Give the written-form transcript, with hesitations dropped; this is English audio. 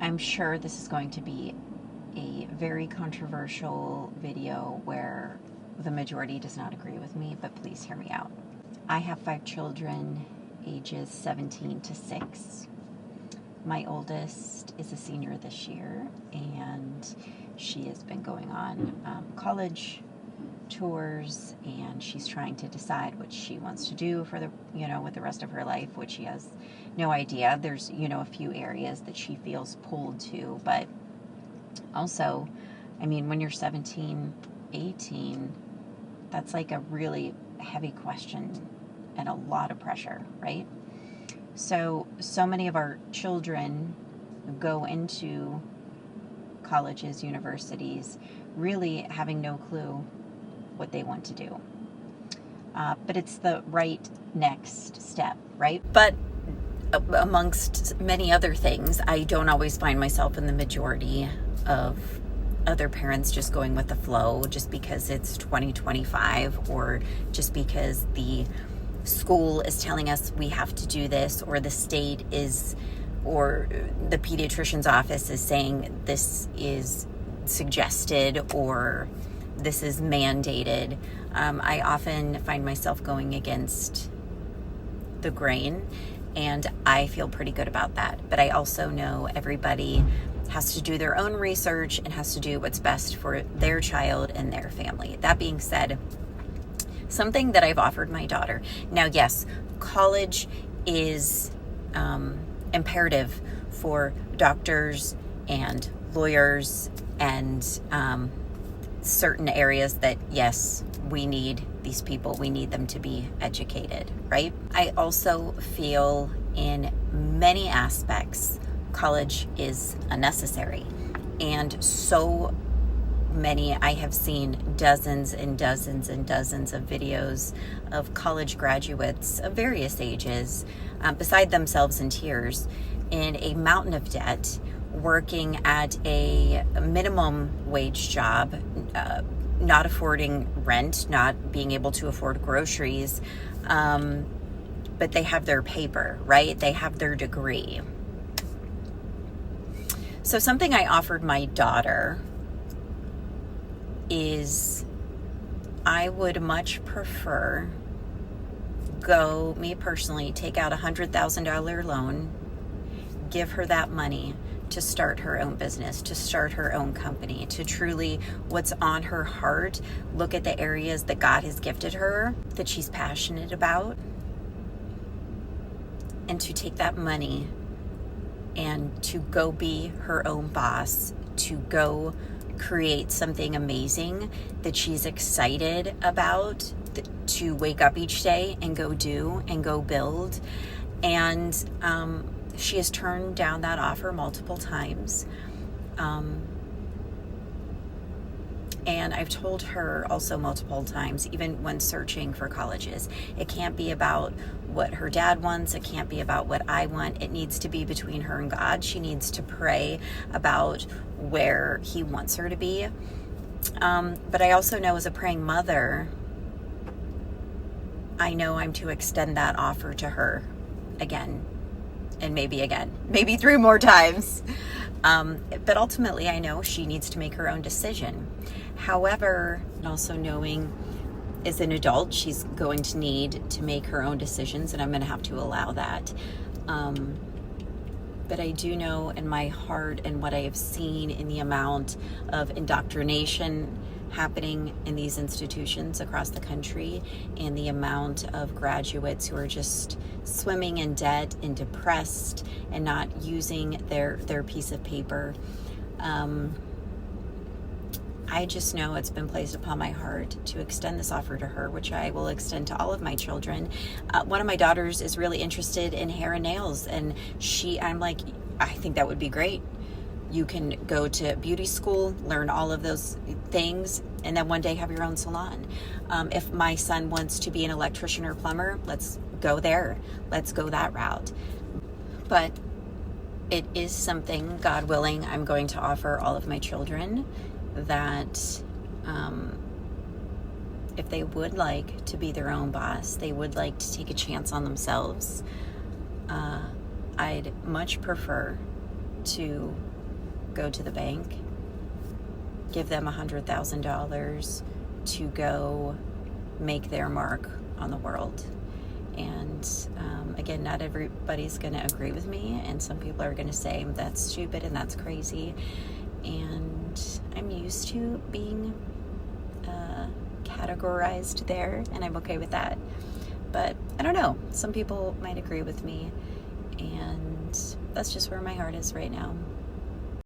I'm sure this is going to be a very controversial video where the majority does not agree with me, but please hear me out. I have 5 children, ages 17 to 6. My oldest is a senior this year, and she has been going on college tours, and she's trying to decide what she wants to do for with the rest of her life, which she has no idea. There's, a few areas that she feels pulled to, but also, when you're 17, 18, that's like a really heavy question and a lot of pressure, right? So many of our children go into colleges, universities, really having no clue what they want to do. But it's the right next step, right? But amongst many other things, I don't always find myself in the majority of other parents just going with the flow just because it's 2025 or just because the school is telling us we have to do this, or the state is, or the pediatrician's office is saying this is suggested or this is mandated. I often find myself going against the grain, and I feel pretty good about that. But I also know everybody has to do their own research and has to do what's best for their child and their family. That being said, something that I've offered my daughter. Now, yes, college is imperative for doctors and lawyers and certain areas that, yes, we need these people. We need them to be educated, right? I also feel in many aspects, college is unnecessary. And so many, I have seen dozens and dozens and dozens of videos of college graduates of various ages beside themselves in tears in a mountain of debt, working at a minimum wage job, not affording rent, not being able to afford groceries, but they have their paper, right? They have their degree. So something I offered my daughter is I would much prefer me personally, take out $100,000 loan, give her that money to start her own business, to start her own company, to truly what's on her heart, look at the areas that God has gifted her, that she's passionate about, and to take that money and to go be her own boss, to go create something amazing that she's excited about, to wake up each day and go do and go build. And she has turned down that offer multiple times. And I've told her also multiple times, even when searching for colleges, it can't be about what her dad wants. It can't be about what I want. It needs to be between her and God. She needs to pray about where he wants her to be. But I also know, as a praying mother, I know I'm to extend that offer to her again, and maybe 3 more times. But ultimately, I know she needs to make her own decision. However, also knowing as an adult, she's going to need to make her own decisions, and I'm going to have to allow that. But I do know in my heart, and what I have seen in the amount of indoctrination happening in these institutions across the country, and the amount of graduates who are just swimming in debt and depressed and not using their piece of paper, I just know it's been placed upon my heart to extend this offer to her, which I will extend to all of my children. One of my daughters is really interested in hair and nails, and I'm like, I think that would be great. You can go to beauty school, learn all of those things, and then one day have your own salon. If my son wants to be an electrician or plumber, let's go there. Let's go that route. But it is something, God willing, I'm going to offer all of my children, that if they would like to be their own boss, they would like to take a chance on themselves, I'd much prefer to go to the bank, give them $100,000 to go make their mark on the world. And again, not everybody's going to agree with me, and some people are going to say that's stupid and that's crazy. And I'm used to being categorized there, and I'm okay with that. But I don't know, some people might agree with me, and that's just where my heart is right now.